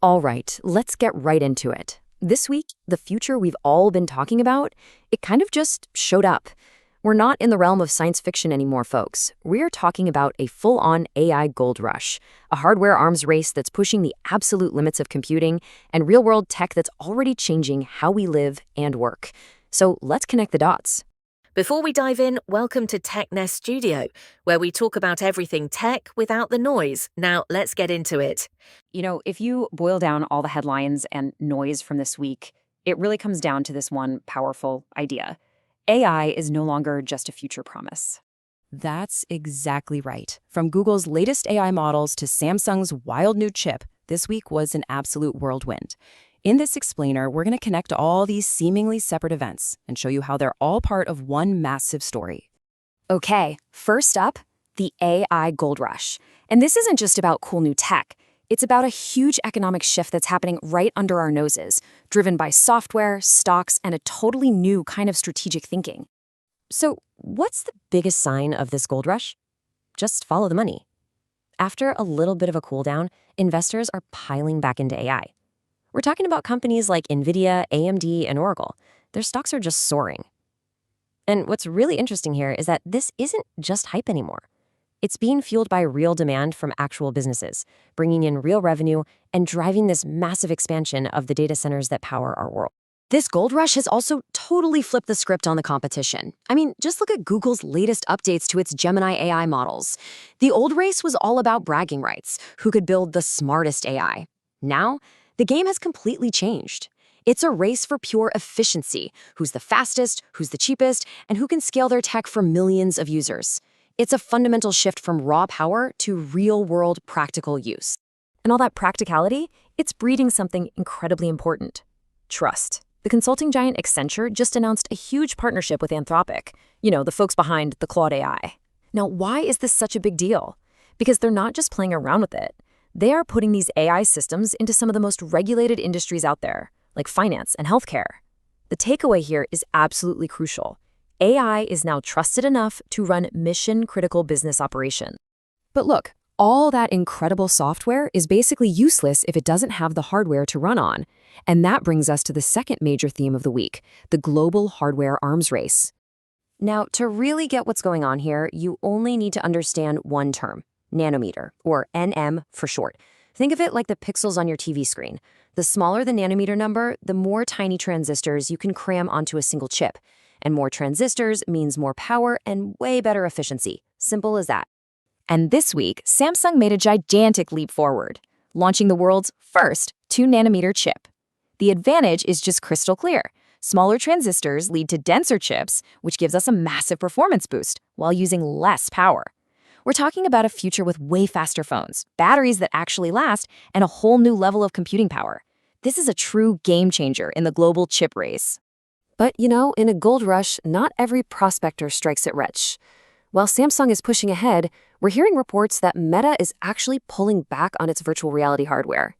All right, let's get right into it. This week, the future we've all been talking about, it kind of just showed up. We're not in the realm of science fiction anymore, folks. We're talking about a full-on AI gold rush, a hardware arms race that's pushing the absolute limits of computing, and real-world tech that's already changing how we live and work. So let's connect the dots. Before we dive in, welcome to TechNest Studio, where we talk about everything tech without the noise. Now, let's get into it. If you boil down all the headlines and noise from this week, it really comes down to this one powerful idea. AI is no longer just a future promise. That's exactly right. From Google's latest AI models to Samsung's wild new chip, this week was an absolute whirlwind. In this explainer, we're going to connect all these seemingly separate events and show you how they're all part of one massive story. Okay, first up, the AI gold rush. And this isn't just about cool new tech. It's about a huge economic shift that's happening right under our noses, driven by software, stocks, and a totally new kind of strategic thinking. So, what's the biggest sign of this gold rush? Just follow the money. After a little bit of a cool down, investors are piling back into AI. We're talking about companies like NVIDIA, AMD, and Oracle. Their stocks are just soaring. And what's really interesting here is that this isn't just hype anymore. It's being fueled by real demand from actual businesses, bringing in real revenue and driving this massive expansion of the data centers that power our world. This gold rush has also totally flipped the script on the competition. I mean, just look at Google's latest updates to its Gemini AI models. The old race was all about bragging rights, who could build the smartest AI. Now, the game has completely changed. It's a race for pure efficiency, who's the fastest, who's the cheapest, and who can scale their tech for millions of users. It's a fundamental shift from raw power to real-world practical use. And all that practicality, it's breeding something incredibly important: trust. The consulting giant Accenture just announced a huge partnership with Anthropic, the folks behind the Claude AI. Now, why is this such a big deal? Because they're not just playing around with it. They are putting these AI systems into some of the most regulated industries out there, like finance and healthcare. The takeaway here is absolutely crucial. AI is now trusted enough to run mission-critical business operations. But look, all that incredible software is basically useless if it doesn't have the hardware to run on. And that brings us to the second major theme of the week, the global hardware arms race. Now, to really get what's going on here, you only need to understand one term: nanometer, or NM for short. Think of it like the pixels on your TV screen. The smaller the nanometer number, the more tiny transistors you can cram onto a single chip. And more transistors means more power and way better efficiency. Simple as that. And this week, Samsung made a gigantic leap forward, launching the world's first 2-nanometer chip. The advantage is just crystal clear. Smaller transistors lead to denser chips, which gives us a massive performance boost while using less power. We're talking about a future with way faster phones, batteries that actually last, and a whole new level of computing power. This is a true game changer in the global chip race. But, in a gold rush, not every prospector strikes it rich. While Samsung is pushing ahead, we're hearing reports that Meta is actually pulling back on its virtual reality hardware.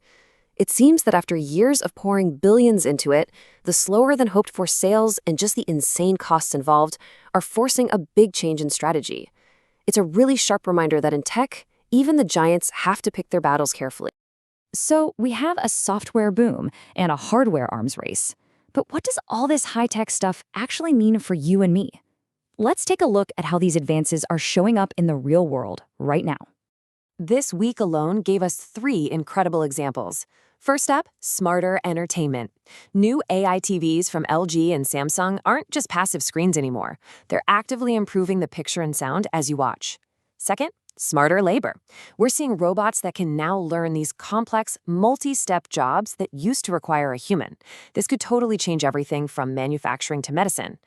It seems that after years of pouring billions into it, the slower-than-hoped-for sales and just the insane costs involved are forcing a big change in strategy. It's a really sharp reminder that in tech, even the giants have to pick their battles carefully. So we have a software boom and a hardware arms race. But what does all this high-tech stuff actually mean for you and me? Let's take a look at how these advances are showing up in the real world right now. This week alone gave us 3 incredible examples. First up, smarter entertainment. New AI TVs from LG and Samsung aren't just passive screens anymore. They're actively improving the picture and sound as you watch. Second, smarter labor. We're seeing robots that can now learn these complex, multi-step jobs that used to require a human. This could totally change everything from manufacturing to medicine.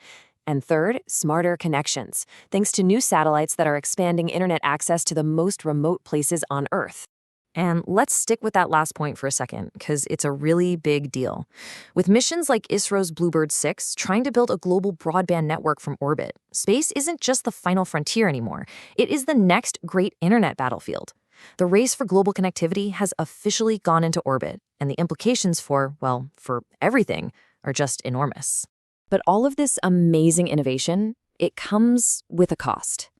And third, smarter connections, thanks to new satellites that are expanding internet access to the most remote places on Earth. And let's stick with that last point for a second, because it's a really big deal. With missions like ISRO's Bluebird 6 trying to build a global broadband network from orbit, space isn't just the final frontier anymore. It is the next great internet battlefield. The race for global connectivity has officially gone into orbit, and the implications for everything are just enormous. But all of this amazing innovation, it comes with a cost.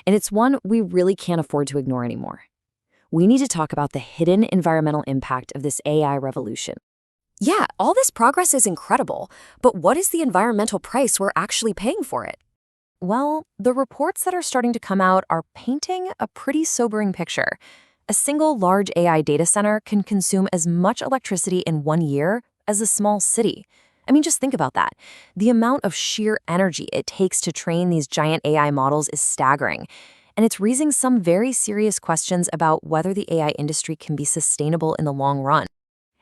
And it's one we really can't afford to ignore anymore. we need to talk about the hidden environmental impact of this AI revolution. Yeah, all this progress is incredible, but what is the environmental price we're actually paying for it? Well, the reports that are starting to come out are painting a pretty sobering picture. A single large AI data center can consume as much electricity in 1 year as a small city. I mean, just think about that. The amount of sheer energy it takes to train these giant AI models is staggering. And it's raising some very serious questions about whether the AI industry can be sustainable in the long run.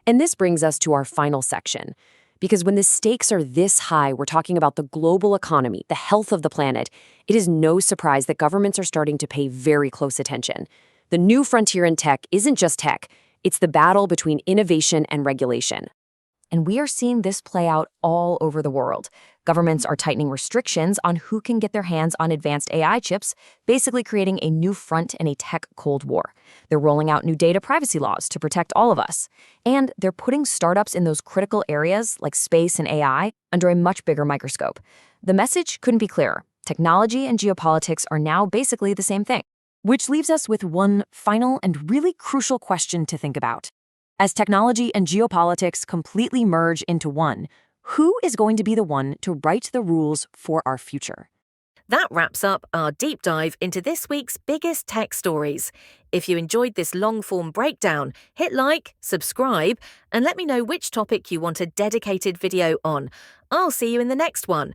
And this brings us to our final section. Because when the stakes are this high, we're talking about the global economy, the health of the planet, it is no surprise that governments are starting to pay very close attention. The new frontier in tech isn't just tech, it's the battle between innovation and regulation. And we are seeing this play out all over the world. Governments are tightening restrictions on who can get their hands on advanced AI chips, basically creating a new front in a tech Cold War. They're rolling out new data privacy laws to protect all of us. And they're putting startups in those critical areas, like space and AI, under a much bigger microscope. The message couldn't be clearer. Technology and geopolitics are now basically the same thing. Which leaves us with one final and really crucial question to think about. As technology and geopolitics completely merge into one, who is going to be the one to write the rules for our future? That wraps up our deep dive into this week's biggest tech stories. If you enjoyed this long-form breakdown, hit like, subscribe, and let me know which topic you want a dedicated video on. I'll see you in the next one.